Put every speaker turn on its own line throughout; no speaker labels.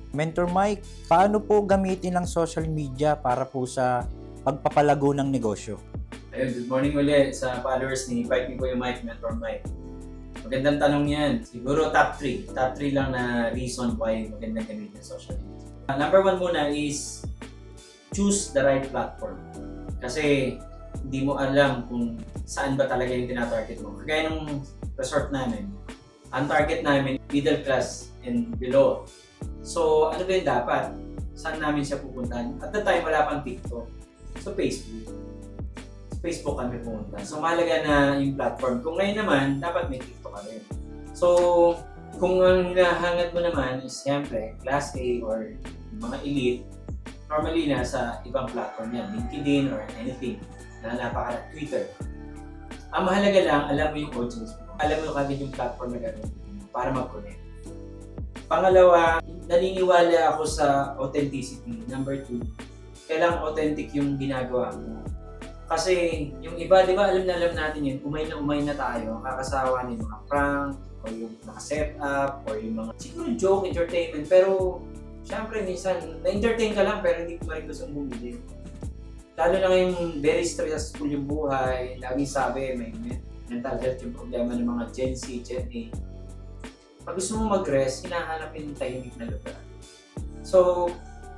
Mentor Mike, paano po gamitin ang social media para po sa pagpapalago ng negosyo?
Ayun, good morning ulit sa followers ni Fight Me Kuya Mike, Mentor Mike. Magandang tanong yan. Siguro top 3. Top 3 lang na reason why magandang gamitin social media. Number 1 muna is choose the right platform. Kasi hindi mo alam kung saan ba talaga yung tinatarget mo. Kagaya ng resort namin, ang target namin, middle class and below. So, ano ba yung dapat? Saan namin siya pupuntahan? At the time, wala pang TikTok. So, Facebook. Sa Facebook kami pumunta. So, mahalaga na yung platform. Kung ngayon naman, dapat may TikTok ka rin. So, kung ang hinahangat mo naman is siyempre, Class A or mga elite, normally nasa ibang platform yan. LinkedIn or anything na Twitter. Ang mahalaga lang, alam mo yung audience mo. Alam mo kagad yung platform na gano'n para mag-connect. Pangalawa, naniniwala ako sa authenticity. Number 2, kailangan authentic yung ginagawa mo. Kasi yung iba, di ba, alam natin yun, umay na tayo, kakasawa ng mga prank, o yung mga setup, or yung mga siguro joke, entertainment, pero syempre minsan, na-entertain ka lang pero hindi ko rin gustong bumili. Lalo na yung very stressful yung buhay, laging sabi, may mental health yung problema ng mga Gen Z, Gen A. Pag gusto mo mag-rest, hinahanap yung tahimik na lugar. So,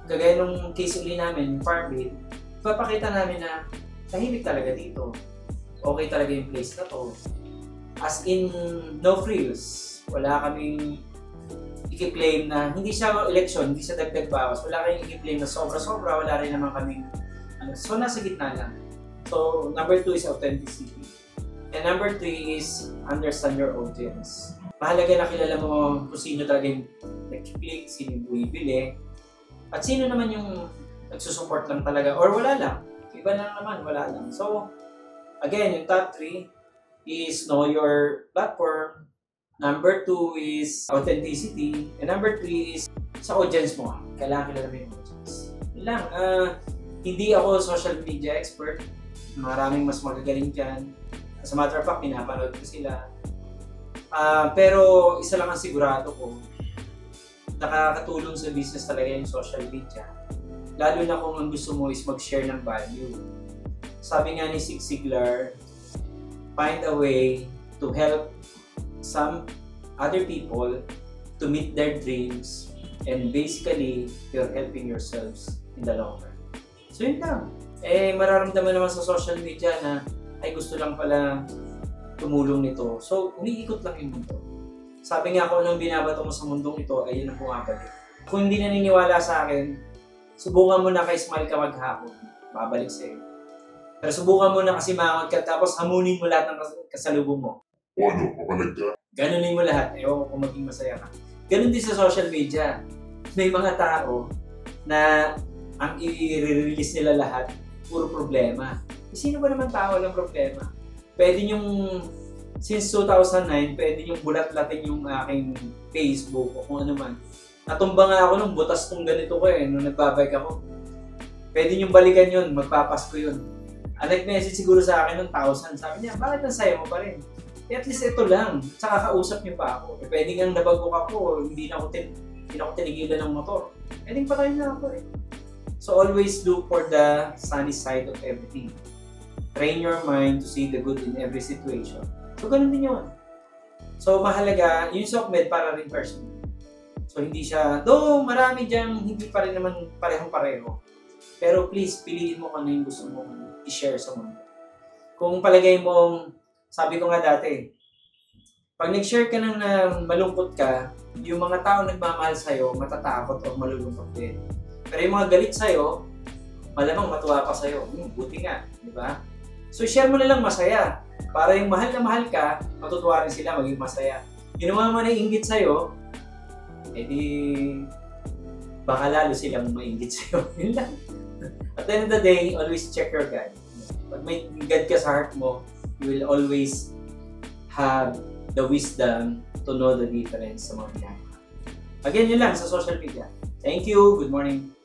kagaya nung case uli namin, Farmville, papakita namin na tahimik talaga dito. Okay talaga yung place na to. As in, no frills. Wala kaming i-claim na, hindi siya election, hindi siya dagdag bawas. Wala kayong i-claim na sobra-sobra, wala rin naman kaming, so nasa gitna lang. So, number 2 is authenticity. And number 3 is understand your audience. Mahalaga na kilala mo kung sino talaga yung nag-click, sino yung bumibili, at sino naman yung nagsusupport lang talaga, or wala lang. Iba lang naman, wala lang. So, again, yung top 3 is know your platform. Number 2 is authenticity. And number 3 is sa audience mo. Kailangan kilala mo yung audience. Yun lang. Hindi ako social media expert. Maraming mas magagaling dyan. As a matter of fact, pinapanood ko sila. Pero isa lang ang sigurado ko, nakakatulong sa business talaga yung social media. Lalo na kung ang gusto mo is mag-share ng value. Sabi nga ni Zig Ziglar, find a way to help some other people to meet their dreams, and basically, you're helping yourselves in the long run. So yun lang. Mararamdaman naman sa social media na ay gusto lang pala tumulong nito. So, umiikot lang yung mundo. Sabi nga ako, nung binabato mo sa mundong ito, ay yun ang bumabalik. Kung hindi naniniwala sa akin, subukan mo na kay smile ka maghapon. Babalik sa'yo. Pero subukan mo na kasi mangot ka, tapos hamunin mo lahat ng kasalubong mo.
O ano, papalag ka?
Ganunin mo lahat. Ewan ko kung maging masaya ka. Ganun din sa social media. May mga tao na ang i-release nila lahat, puro problema. Sino ba naman tao walang problema? Pwede yung, since 2009, pwede yung bulat-latin yung aking Facebook o kung ano man. Natumba nga ako nung butas kong ganito ko nung nagbabike ako. Pwede yung balikan yun, magpapasko yun. Nag-message siguro sa akin ng 1,000. Sabi niya, bakit ang saya mo pa rin? At least ito lang, tsaka kausap niyo pa ako. Pwede nga nabagok ako, hindi na ako tinigilan ng motor. Pwedeng patayin na ako So always look for the sunny side of everything. Train your mind to see the good in every situation. So, ganun din yun. So, mahalaga, yung SOCMED para rin person. So, hindi siya, though marami dyan, hindi pa rin naman parehong-pareho. Pero please, piliin mo kung ano yung gusto mong i-share sa mundo. Kung palagay mong, sabi ko nga dati, pag nag-share ka ng malungkot ka, yung mga tao nagmamahal sa'yo, matatakot o malulungkot din. Pero yung mga galit sa'yo, malamang matuwa pa sa'yo. Buti nga, di ba? So, share mo na lang masaya. Para yung mahal na mahal ka, matutuwa rin sila maging masaya. Ginawa mo na inggit sa'yo, edi baka lalo silang mainggit sa'yo. Yun lang. At the end of the day, always check your God. Pag may God ka sa heart mo, you will always have the wisdom to know the difference sa mga ginagawa. Again, yun lang sa social media. Thank you. Good morning.